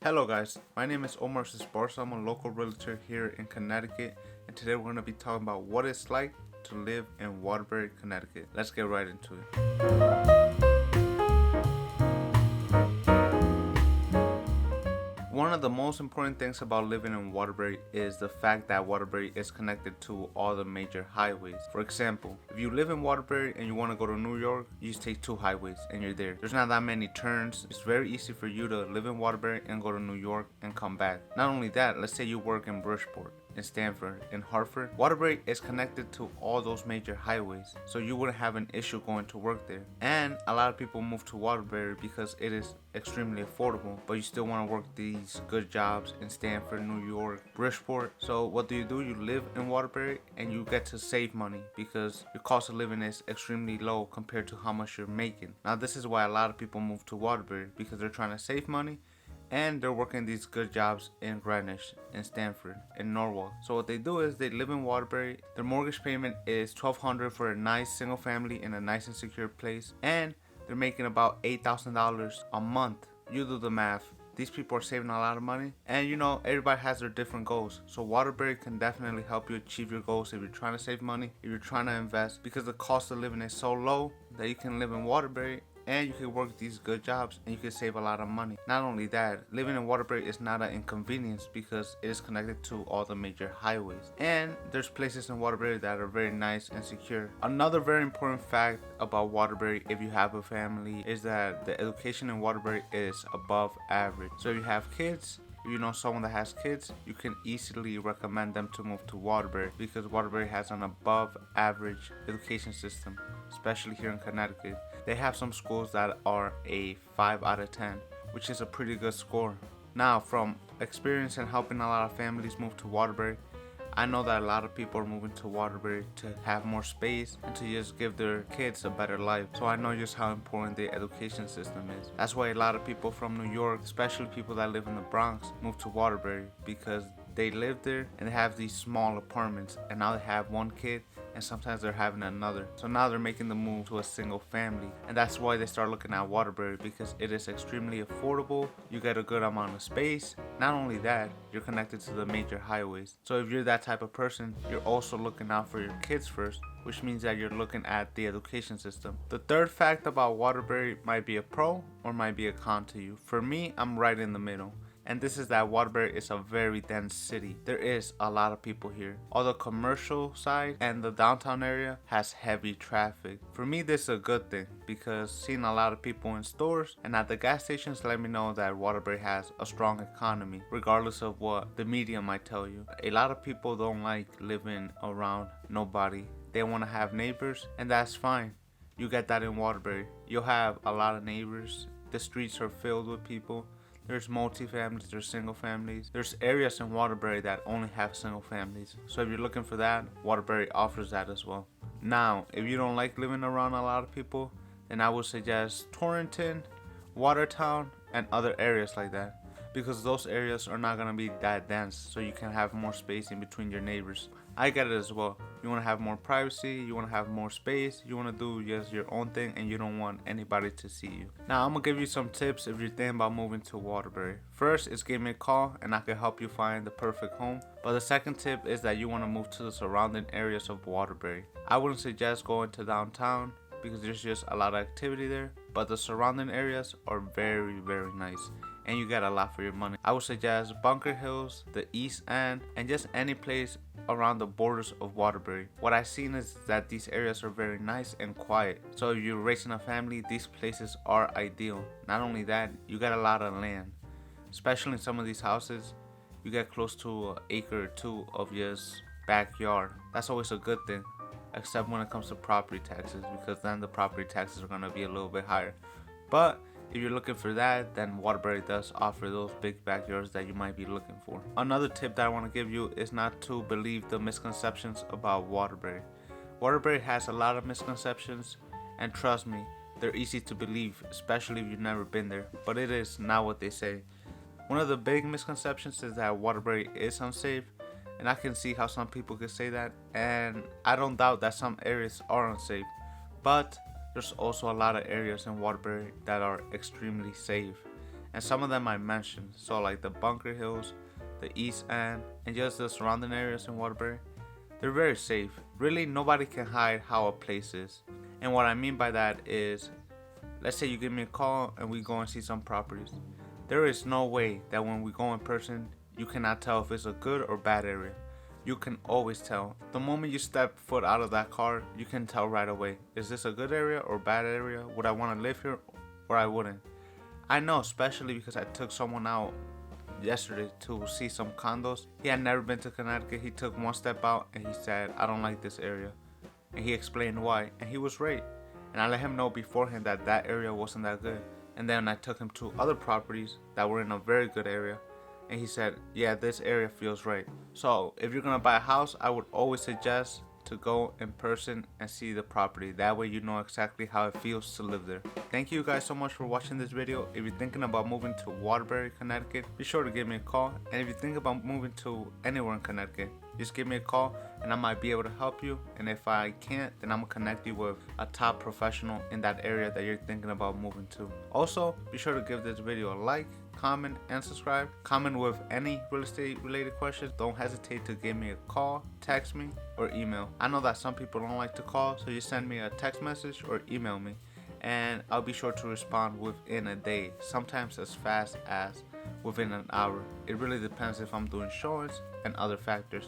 Hello guys, my name is Omar Sparsa. I'm a local realtor here in Connecticut, and today we're going to be talking about what it's like to live in Waterbury, Connecticut. Let's get right into it. One of the most important things about living in Waterbury is the fact that Waterbury is connected to all the major highways. For example, if you live in Waterbury and you want to go to New York, you just take two highways and you're there. There's not that many turns. It's very easy for you to live in Waterbury and go to New York and come back. Not only that, let's say you work in Bridgeport, in Stamford, in Hartford. Waterbury is connected to all those major highways, so you wouldn't have an issue going to work there. And a lot of people move to Waterbury because it is extremely affordable, but you still want to work these good jobs in Stamford, New York, Bridgeport. So what do? You live in Waterbury and you get to save money because your cost of living is extremely low compared to how much you're making. Now this is why a lot of people move to Waterbury, because they're trying to save money and they're working these good jobs in Greenwich, in Stamford, in Norwalk. So what they do is they live in Waterbury. Their mortgage payment is $1,200 for a nice single family in a nice and secure place, and they're making about $8,000 a month. You do the math. These people are saving a lot of money, and everybody has their different goals. So Waterbury can definitely help you achieve your goals if you're trying to save money, if you're trying to invest, because the cost of living is so low that you can live in Waterbury and you can work these good jobs and you can save a lot of money. Not only that, living in Waterbury is not an inconvenience because it is connected to all the major highways, and there's places in Waterbury that are very nice and secure. Another very important fact about Waterbury, if you have a family, is that the education in Waterbury is above average. So if you have kids, if you know someone that has kids, you can easily recommend them to move to Waterbury because Waterbury has an above average education system, especially here in Connecticut. They have some schools that are a 5 out of 10, which is a pretty good score. Now, from experience and helping a lot of families move to Waterbury, I know that a lot of people are moving to Waterbury to have more space and to just give their kids a better life. So I know just how important the education system is. That's why a lot of people from New York, especially people that live in the Bronx, move to Waterbury because they live there and they have these small apartments, and now they have one kid and sometimes they're having another. So now they're making the move to a single family, and that's why they start looking at Waterbury, because it is extremely affordable. You get a good amount of space. Not only that, you're connected to the major highways. So if you're that type of person, you're also looking out for your kids first, which means that you're looking at the education system. The third fact about Waterbury might be a pro or might be a con to you. For me, I'm right in the middle. And this is that Waterbury is a very dense city. There is a lot of people here. All the commercial side and the downtown area has heavy traffic. For me, this is a good thing because seeing a lot of people in stores and at the gas stations let me know that Waterbury has a strong economy, regardless of what the media might tell you. A lot of people don't like living around nobody. They want to have neighbors, and that's fine. You get that in Waterbury. You'll have a lot of neighbors. The streets are filled with people. There's multi-families, there's single families. There's areas in Waterbury that only have single families. So if you're looking for that, Waterbury offers that as well. Now, if you don't like living around a lot of people, then I would suggest Torrington, Watertown, and other areas like that, because those areas are not going to be that dense, so you can have more space in between your neighbors. I get it as well. You want to have more privacy, you want to have more space, you want to do just your own thing, and you don't want anybody to see you. Now, I'm going to give you some tips if you're thinking about moving to Waterbury. First is give me a call and I can help you find the perfect home. But the second tip is that you want to move to the surrounding areas of Waterbury. I wouldn't suggest going to downtown because there's just a lot of activity there, but the surrounding areas are very, very nice, and you get a lot for your money. I would suggest Bunker Hills, the East End, and just any place around the borders of Waterbury. What I've seen is that these areas are very nice and quiet. So if you're raising a family, these places are ideal. Not only that, you get a lot of land. Especially in some of these houses, you get close to an acre or two of just backyard. That's always a good thing, except when it comes to property taxes, because then the property taxes are going to be a little bit higher. But if you're looking for that, then Waterbury does offer those big backyards that you might be looking for. Another tip that I want to give you is not to believe the misconceptions about Waterbury. Waterbury has a lot of misconceptions, and trust me, they're easy to believe, especially if you've never been there, but it is not what they say. One of the big misconceptions is that Waterbury is unsafe, and I can see how some people could say that, and I don't doubt that some areas are unsafe, but there's also a lot of areas in Waterbury that are extremely safe. and some of them I mentioned. So like the Bunker Hills, the East End, and just the surrounding areas in Waterbury. They're very safe. Really, nobody can hide how a place is. And what I mean by that is, let's say you give me a call and we go and see some properties. There is no way that when we go in person, you cannot tell if it's a good or bad area. You can always tell. The moment you step foot out of that car, you can tell right away. Is this a good area or bad area? Would I want to live here or I wouldn't? I know, especially because I took someone out yesterday to see some condos. He had never been to Connecticut. He took one step out and he said, I don't like this area. And he explained why, and he was right. And I let him know beforehand that that area wasn't that good. And then I took him to other properties that were in a very good area, and he said, yeah, this area feels right. So if you're gonna buy a house, I would always suggest to go in person and see the property. That way you know exactly how it feels to live there. Thank you guys so much for watching this video. If you're thinking about moving to Waterbury, Connecticut, be sure to give me a call. And if you think about moving to anywhere in Connecticut, just give me a call and I might be able to help you. And if I can't, then I'm gonna connect you with a top professional in that area that you're thinking about moving to. Also, be sure to give this video a like, comment, and subscribe. Comment with any real estate related questions. Don't hesitate to give me a call, text me, or email. I know that some people don't like to call, so you send me a text message or email me, and I'll be sure to respond within a day, sometimes as fast as within an hour. It really depends if I'm doing showings and other factors.